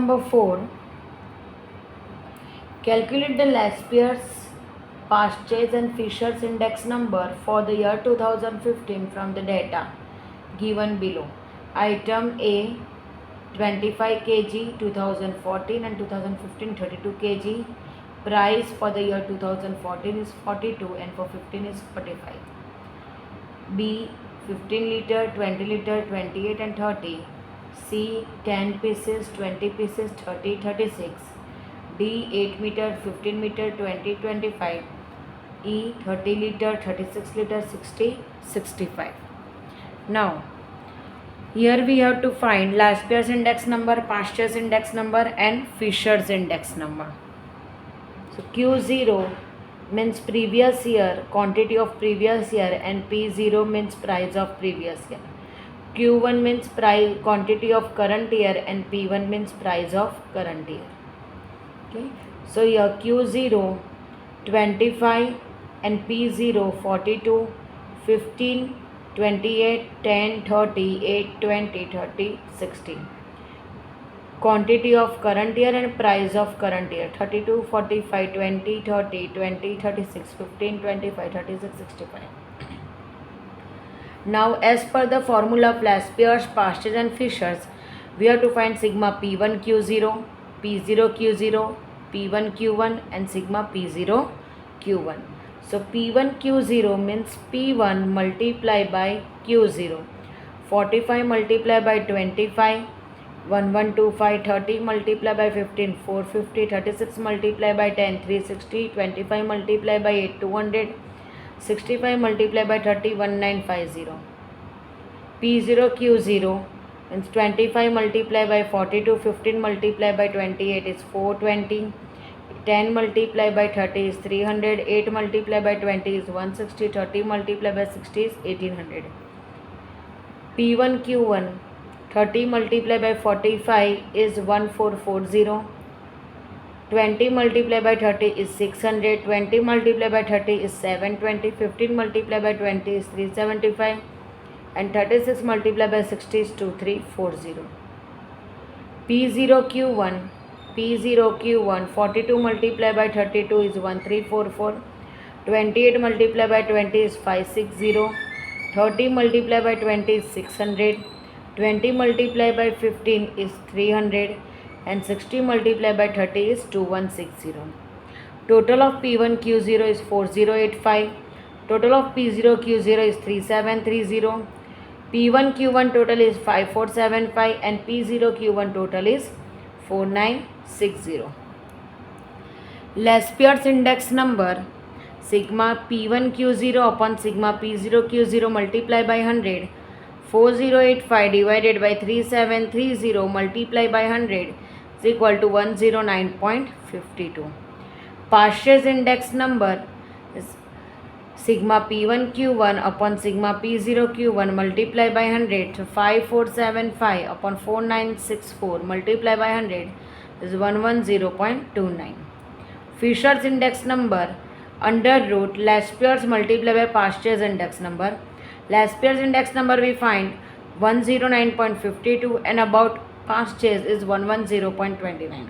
number 4. Calculate the Laspier's, Pastures and Fisher's index number for the year 2015 from the data given below. Item A 25 kg 2014 and 2015 32 kg. Price for the year 2014 is 42 and for 15 is 45. B 15 liter, 20 liter, 28 and 30. C 10 pieces, 20 pieces, 30, 36. D 8 meter, 15 meter, 20, 25. E 30 liter, 36 liter, 60, 65. Now, here we have to find Laspier's index number, Pastures index number and Fisher's index number. So Q0 means previous year, quantity of previous year, and P0 means price of previous year. Q1 means price quantity of current year and P1 means price of current year. Okay, so here Q0 25 and P0 42, 15, 28, 10, 30, 8, 20, 30, 60. Quantity of current year and price of current year 32, 45, 20, 30, 20, 36, 15, 25, 36, 65. Now, as per the formula of Laspier's, Pastures and Fisher's, we have to find sigma P1 Q0, P0 Q0, P1 Q1 and sigma P0 Q1. So P1 Q0 means P1 multiplied by Q0. 45 multiplied by 25, 1125, 30 multiplied by 15, 450, 36 multiplied by 10, 360, 25 multiplied by 8, 200, 65 multiplied by 30, 1950. P0 Q0 means 25 multiplied by 42, 15 multiplied by 28 is 420, 10 multiplied by 30 is 300, 8 multiplied by 20 is 160, 30 multiplied by 60 is 1800. P1 Q1 30 multiplied by 45 is 1440, 20 multiplied by 30 is 600, 20 multiplied by 30 is 720, 15 multiplied by 20 is 375 and 36 multiplied by 60 is 2340. P0 Q1 42 multiplied by 32 is 1344, 28 multiplied by 20 is 560, 30 multiplied by 20 is 600, 20 multiplied by 15 is 300 and 60 multiplied by 30 is 2160. Total of P1 Q0 is 4085. Total of P0 Q0 is 3730. P1 Q1 total is 5475 and P0 Q1 total is 4960. Laspier's index number sigma P1 Q0 upon sigma P0 Q0 multiplied by 100. 4085 divided by 3730 multiplied by 100 is equal to 109.52. Pastures index number is sigma P1 Q1 upon sigma P0 Q1 multiplied by 100. So 5475 upon 4964 multiplied by 100 is 110.29. Fisher's index number under root Laspier's multiplied by Pastures index number. Laspier's index number we find 109.52 and about Pastures is 110.29.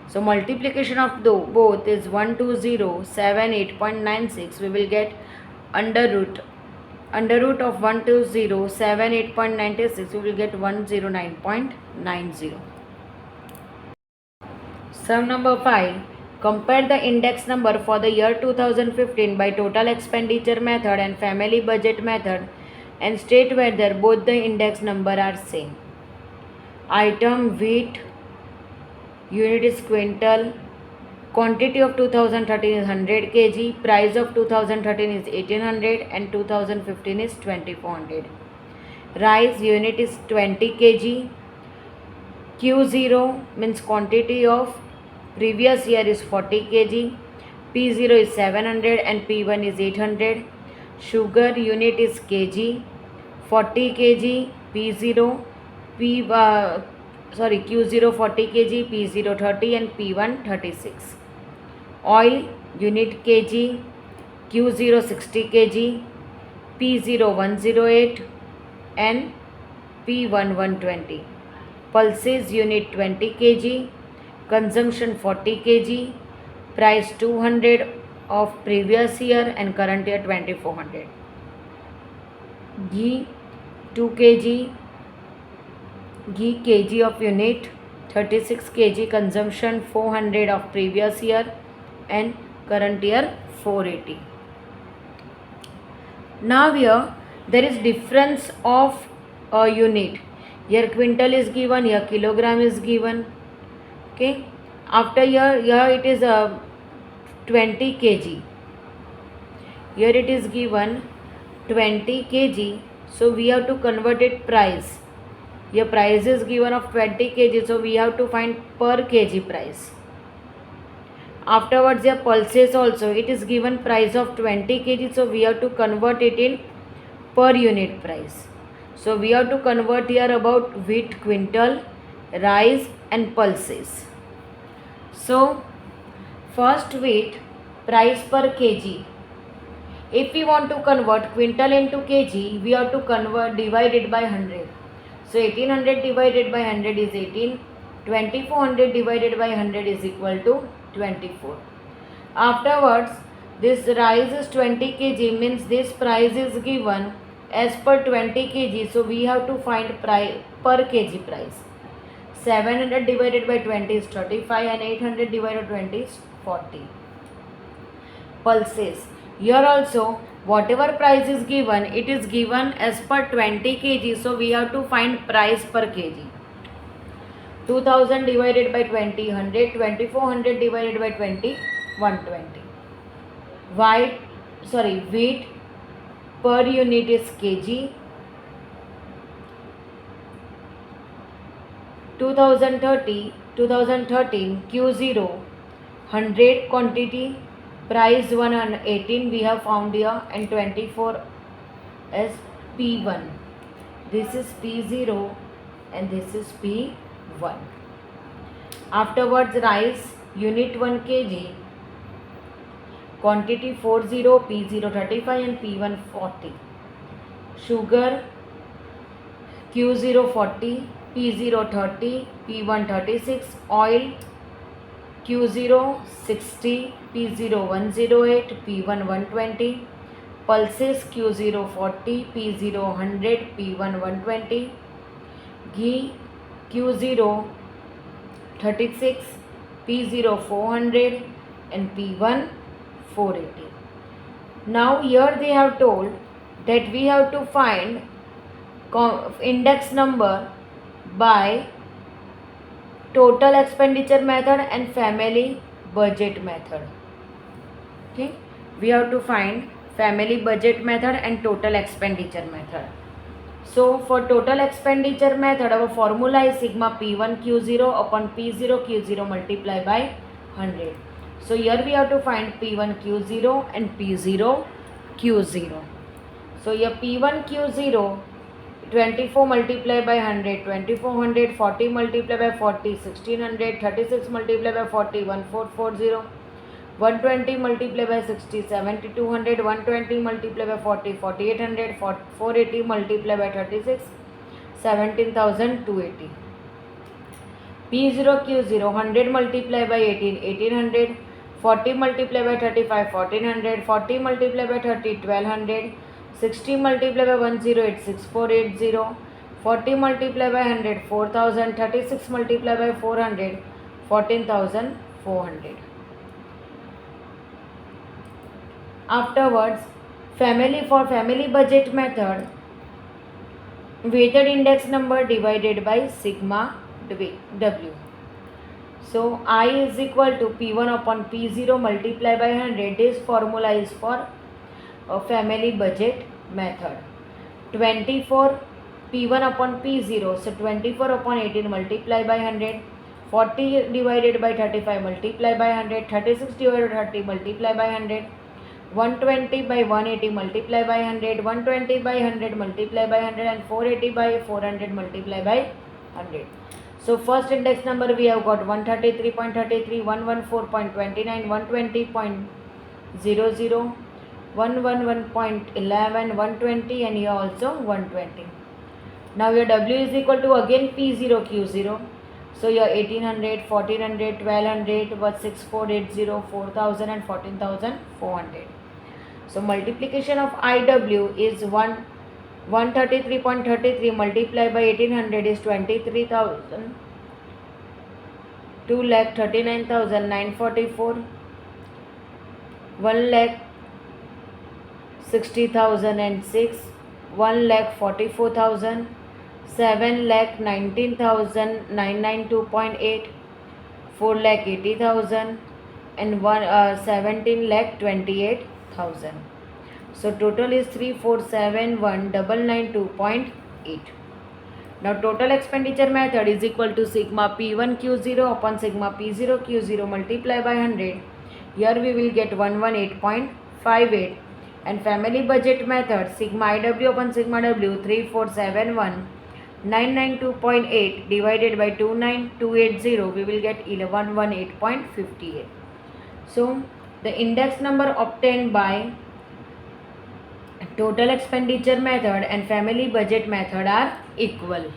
So multiplication of both is 12078.96. We will get under root of 12078.96. We will get 109.90. Sum number 5. Compare the index number for the year 2015 by total expenditure method and family budget method and state whether both the index number are same. Item wheat, unit is quintal, quantity of 2013 is 100 kg, price of 2013 is 1800 and 2015 is 2400. Rice, unit is 20 kg, Q0 means quantity of previous year is 40 kg, P0 is 700 and P1 is 800. Sugar, unit is kg, 40 kg, Q0 40 kg, P0 30 and P1 36. Oil, unit kg, Q0 60 kg, P0 108 and P1 120. Pulses, unit 20 kg, consumption 40 kg, price 200 of previous year and current year 2400. Ghee 2 kg, ghee kg of unit 36 kg, consumption 400 of previous year and current year 480. Now here there is difference of a unit. Here quintal is given, here kilogram is given. Okay, after here it is 20 kg, here it is given 20 kg, so we have to convert it price. Here price is given of 20 kg, so we have to find per kg price. Afterwards here pulses also, it is given price of 20 kg, so we have to convert it in per unit price. So we have to convert here about wheat quintal, rice and pulses. So first wheat price per kg. If we want to convert quintal into kg, we have to convert divided by 100. So 1800 divided by 100 is 18. 2400 divided by 100 is equal to 24. Afterwards this rice is 20 kg, means this price is given as per 20 kg, so we have to find price per kg price. 700 divided by 20 is 35 and 800 divided by 20 is 40. Pulses, here also whatever price is given, it is given as per 20 kg, so we have to find price per kg. 2000 divided by 20, 100, 2400 divided by 20, 120. Wheat per unit is kg. 2013 Q0 100 quantity, price 118 we have found here, and 24 as P1. This is P0 and this is P1. Afterwards rice unit 1 kg, quantity 40, P0 35 and P1 40. Sugar Q0 40, P0 30, P1 36. Oil Q0 60, P0 108, P1 120. Pulses Q0 40, P0 100, P1 120. Ghee Q0 36, P0 400 and P1 480. Now here they have told that we have to find index number by total expenditure method and family budget method. Okay, we have to find family budget method and total expenditure method. So for total expenditure method, our formula is sigma P1 Q0 upon P0 Q0 multiplied by 100. So here we have to find P1 Q0 and P0 Q0. So here P1 Q0 24 multiplied by 100, 2400, 40 multiplied by 40, 1600, 36 multiplied by 40, 1440, 120 multiplied by 60, 7200, 120 multiplied by 40, 4800, 480 multiplied by 36, 17280. P0 Q0 100 multiplied by 18, 1800, 40 multiplied by 35, 1400, 40 multiplied by 30, 1200, 60 multiplied by 108, 6480, 40 multiplied by 100, 4000, 36 multiplied by 400, 14400. Afterwards, for family budget method, weighted index number divided by sigma W. So I is equal to P1 upon P0 multiplied by 100. This formula is for a family budget method. 24 P1 upon P0, so 24 upon 18 multiplied by 100, 40 divided by 35 multiplied by 100, 36 divided by 30 multiplied by 100, 120 by 180 multiplied by 100, 120 by 100 multiplied by 100 and 480 by 400 multiplied by 100. So first index number we have got 133.33, 114.29, 120.00, 111.11, 120 and here also 120. Now your W is equal to again P0 Q0. So your 1800, 1400, 1200 was 6480, 4000 and 14400. So multiplication of IW is 133.33 multiplied by 1800 is 23,000. 2,39,944, 1,60,006, 1,44,000, 7,19,992.8, 4,80,000 and 17,28,000. So total is 3,471,992.8. Now total expenditure method is equal to sigma P1 Q0 upon sigma P0 Q0 multiply by 100. Here we will get 118.58. And family budget method sigma IW upon sigma W 3,471,992.8 divided by 29,280 we will get 118.58. So the index number obtained by total expenditure method and family budget method are equal.